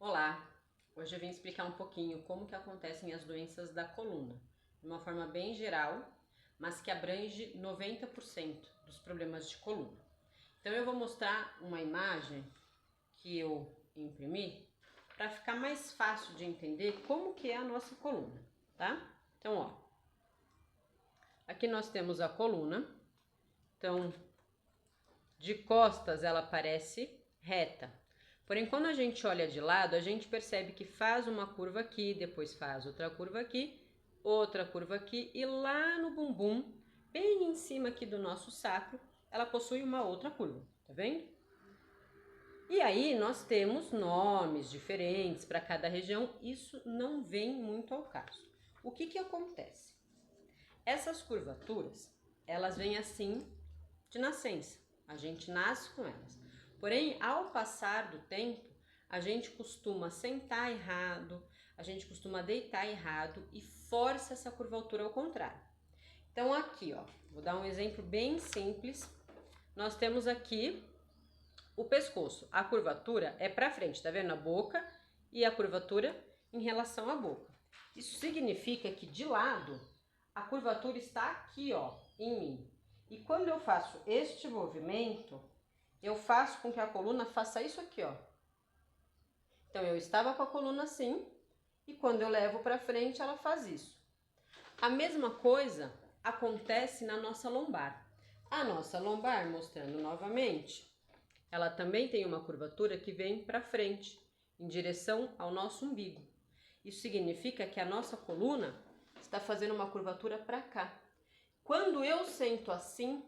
Olá, hoje eu vim explicar um pouquinho como que acontecem as doenças da coluna, de uma forma bem geral, mas que abrange 90% dos problemas de coluna. Então eu vou mostrar uma imagem que eu imprimi para ficar mais fácil de entender como que é a nossa coluna, tá? Então, ó, aqui nós temos a coluna, então de costas ela parece reta. Porém, quando a gente olha de lado, a gente percebe que faz uma curva aqui, depois faz outra curva aqui e lá no bumbum, bem em cima aqui do nosso sacro, ela possui uma outra curva, tá vendo? E aí nós temos nomes diferentes para cada região, isso não vem muito ao caso. O que acontece? Essas curvaturas, elas vêm assim de nascença, a gente nasce com elas. Porém, ao passar do tempo, a gente costuma sentar errado, a gente costuma deitar errado e força essa curvatura ao contrário. Então aqui, ó, vou dar um exemplo bem simples. Nós temos aqui o pescoço. A curvatura é para frente, tá vendo? A boca e a curvatura em relação à boca. Isso significa que de lado, a curvatura está aqui, ó, em mim. E quando eu faço este movimento, eu faço com que a coluna faça isso aqui, ó. Então, eu estava com a coluna assim, e quando eu levo para frente, ela faz isso. A mesma coisa acontece na nossa lombar. A nossa lombar, mostrando novamente, ela também tem uma curvatura que vem para frente, em direção ao nosso umbigo. Isso significa que a nossa coluna está fazendo uma curvatura para cá. Quando eu sento assim,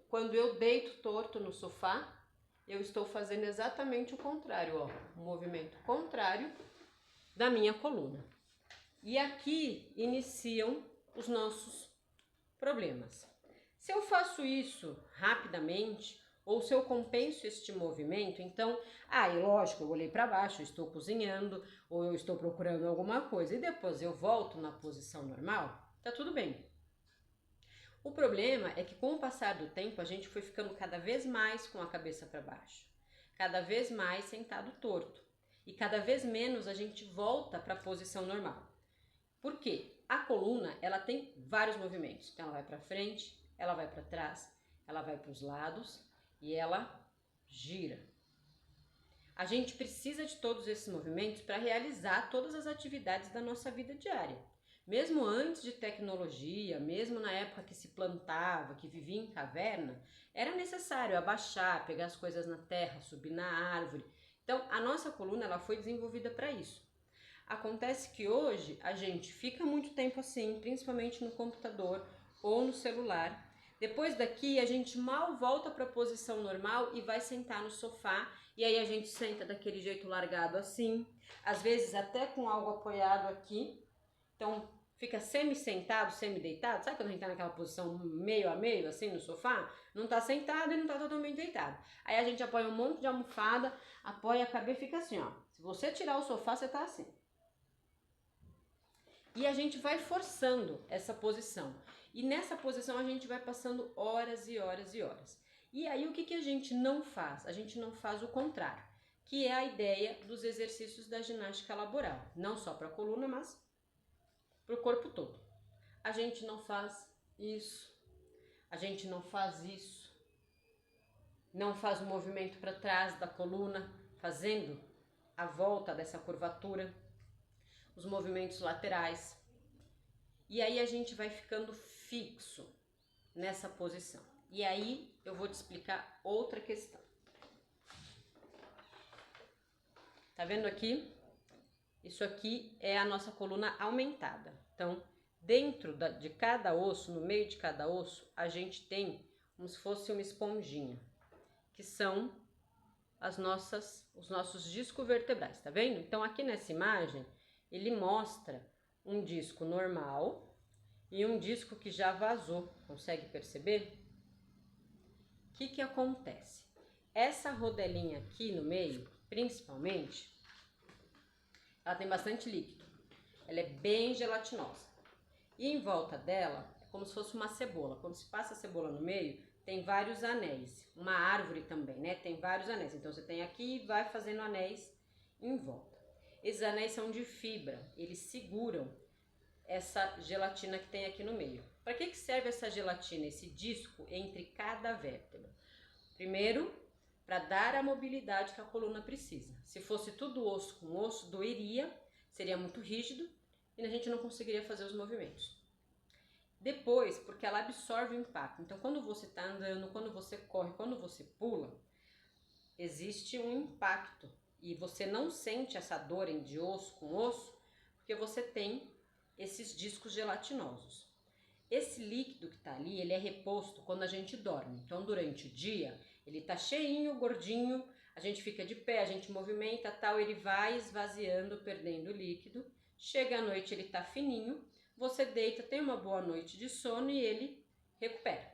quando eu deito torto no sofá, eu estou fazendo exatamente o contrário, ó, o movimento contrário da minha coluna. E aqui iniciam os nossos problemas. Se eu faço isso rapidamente, ou se eu compenso este movimento, então, lógico, eu olhei para baixo, eu estou cozinhando, ou eu estou procurando alguma coisa, e depois eu volto na posição normal, tá tudo bem. O problema é que com o passar do tempo a gente foi ficando cada vez mais com a cabeça para baixo, cada vez mais sentado torto e cada vez menos a gente volta para a posição normal. Por quê? A coluna ela tem vários movimentos, então ela vai para frente, ela vai para trás, ela vai para os lados e ela gira. A gente precisa de todos esses movimentos para realizar todas as atividades da nossa vida diária. Mesmo antes de tecnologia, mesmo na época que se plantava, que vivia em caverna, era necessário abaixar, pegar as coisas na terra, subir na árvore. Então, a nossa coluna ela foi desenvolvida para isso. Acontece que hoje a gente fica muito tempo assim, principalmente no computador ou no celular. Depois daqui a gente mal volta para a posição normal e vai sentar no sofá, e aí a gente senta daquele jeito largado assim, às vezes até com algo apoiado aqui. Então fica semi-sentado, semi-deitado. Sabe quando a gente tá naquela posição meio a meio, assim, no sofá? Não tá sentado e não tá totalmente deitado. Aí a gente apoia um monte de almofada, apoia a cabeça e fica assim, ó. Se você tirar o sofá, você tá assim. E a gente vai forçando essa posição. E nessa posição a gente vai passando horas e horas e horas. E aí o que a gente não faz? A gente não faz o contrário, que é a ideia dos exercícios da ginástica laboral. Não só para a coluna, mas para o corpo todo. A gente não faz isso, a gente não faz isso, não faz o movimento para trás da coluna, fazendo a volta dessa curvatura, os movimentos laterais. E aí a gente vai ficando fixo nessa posição. E aí eu vou te explicar outra questão. Tá vendo aqui? Isso aqui é a nossa coluna aumentada. Então, dentro de cada osso, no meio de cada osso, a gente tem como se fosse uma esponjinha, que são os nossos discos vertebrais, tá vendo? Então, aqui nessa imagem, ele mostra um disco normal e um disco que já vazou. Consegue perceber? O que acontece? Essa rodelinha aqui no meio, principalmente, ela tem bastante líquido. Ela é bem gelatinosa. E em volta dela é como se fosse uma cebola. Quando se passa a cebola no meio, tem vários anéis. Uma árvore também, né? Tem vários anéis. Então você tem aqui e vai fazendo anéis em volta. Esses anéis são de fibra, eles seguram essa gelatina que tem aqui no meio. Para que serve essa gelatina, esse disco entre cada vértebra? Primeiro, para dar a mobilidade que a coluna precisa. Se fosse tudo osso com osso, doeria, seria muito rígido e a gente não conseguiria fazer os movimentos. Depois, porque ela absorve o impacto. Então, quando você está andando, quando você corre, quando você pula, existe um impacto e você não sente essa dor de osso com osso, porque você tem esses discos gelatinosos. Esse líquido que está ali, ele é reposto quando a gente dorme. Então, durante o dia, ele está cheinho, gordinho, a gente fica de pé, a gente movimenta, tal, ele vai esvaziando, perdendo líquido. Chega à noite, ele está fininho, você deita, tem uma boa noite de sono e ele recupera.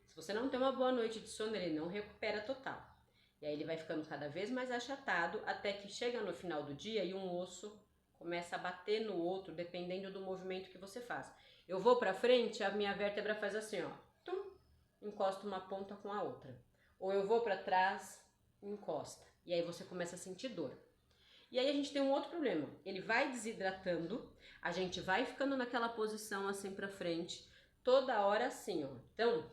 Se você não tem uma boa noite de sono, ele não recupera total. E aí ele vai ficando cada vez mais achatado, até que chega no final do dia e um osso começa a bater no outro, dependendo do movimento que você faz. Eu vou para frente, a minha vértebra faz assim, ó, tum, encosta uma ponta com a outra. Ou eu vou para trás, encosta. E aí você começa a sentir dor. E aí a gente tem um outro problema. Ele vai desidratando, a gente vai ficando naquela posição assim para frente, toda hora assim, ó. Então,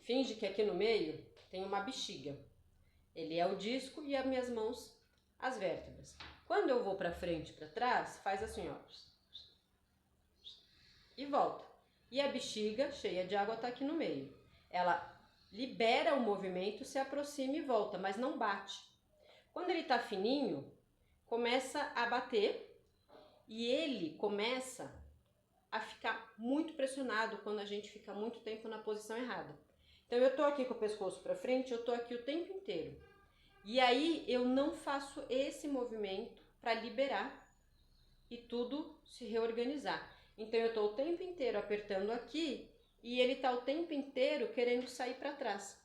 finge que aqui no meio tem uma bexiga. Ele é o disco e as minhas mãos, as vértebras. Quando eu vou para frente e para trás, faz assim, ó. E volta. E a bexiga, cheia de água, tá aqui no meio. Ela libera o movimento, se aproxima e volta, mas não bate. Quando ele tá fininho, começa a bater e ele começa a ficar muito pressionado quando a gente fica muito tempo na posição errada. Então eu tô aqui com o pescoço para frente, eu tô aqui o tempo inteiro. E aí eu não faço esse movimento para liberar e tudo se reorganizar. Então eu tô o tempo inteiro apertando aqui e ele tá o tempo inteiro querendo sair para trás.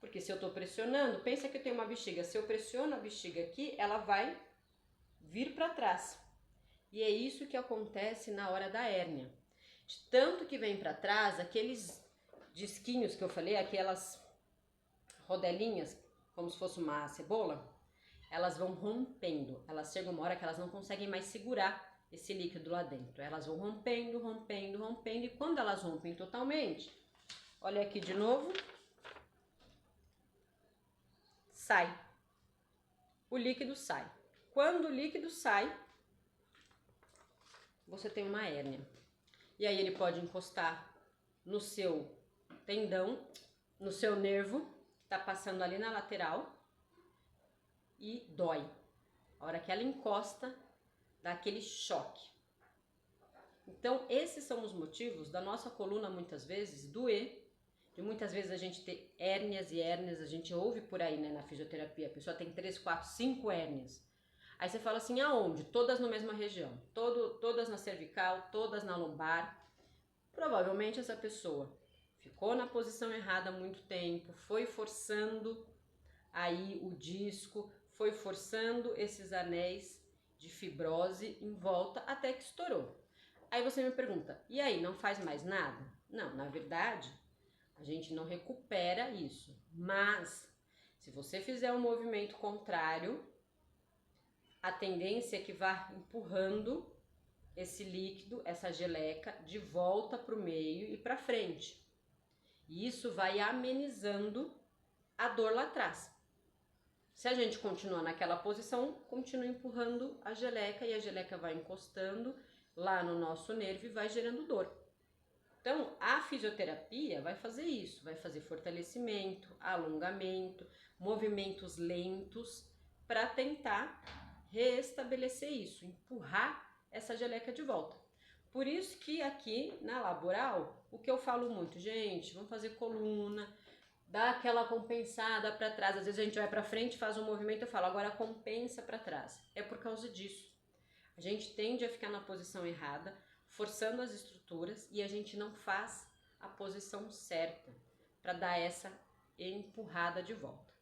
Porque se eu tô pressionando, pensa que eu tenho uma bexiga, se eu pressiono a bexiga aqui, ela vai vir para trás. E é isso que acontece na hora da hérnia. De tanto que vem para trás, aqueles disquinhos que eu falei, aquelas rodelinhas, como se fosse uma cebola, elas vão rompendo. Elas chegam uma hora que elas não conseguem mais segurar esse líquido lá dentro. Elas vão rompendo, rompendo, rompendo. E quando elas rompem totalmente, olha aqui de novo, sai. O líquido sai. Quando o líquido sai, você tem uma hérnia. E aí ele pode encostar no seu tendão, no seu nervo, que tá passando ali na lateral, e dói. A hora que ela encosta, dá aquele choque. Então, esses são os motivos da nossa coluna muitas vezes doer, de muitas vezes a gente ter hérnias e hérnias, a gente ouve por aí, né, na fisioterapia, a pessoa tem 3, 4, 5 hérnias. Aí você fala assim, aonde? Todas na mesma região, todas na cervical, todas na lombar. Provavelmente essa pessoa ficou na posição errada há muito tempo, foi forçando aí o disco, foi forçando esses anéis de fibrose em volta até que estourou. Aí você me pergunta, e aí, não faz mais nada? Não, na verdade, a gente não recupera isso. Mas, se você fizer um movimento contrário, a tendência é que vá empurrando esse líquido, essa geleca, de volta para o meio e para frente. E isso vai amenizando a dor lá atrás. Se a gente continuar naquela posição, continua empurrando a geleca e a geleca vai encostando lá no nosso nervo e vai gerando dor. Então, a fisioterapia vai fazer isso, vai fazer fortalecimento, alongamento, movimentos lentos para tentar restabelecer isso, empurrar essa geleca de volta. Por isso que aqui na laboral, o que eu falo muito, gente, vamos fazer coluna, dá aquela compensada para trás. Às vezes a gente vai para frente, faz um movimento, eu falo, agora compensa para trás. É por causa disso. A gente tende a ficar na posição errada, forçando as estruturas e a gente não faz a posição certa para dar essa empurrada de volta.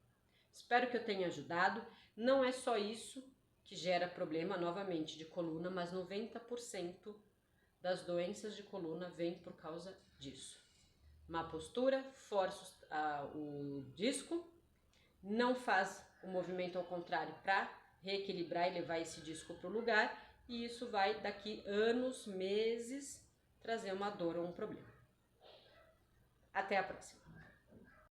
Espero que eu tenha ajudado. Não é só isso que gera problema, novamente, de coluna, mas 90% das doenças de coluna vem por causa disso. Má postura, força o disco, não faz o movimento ao contrário para reequilibrar e levar esse disco para o lugar, e isso vai daqui anos, meses, trazer uma dor ou um problema. Até a próxima!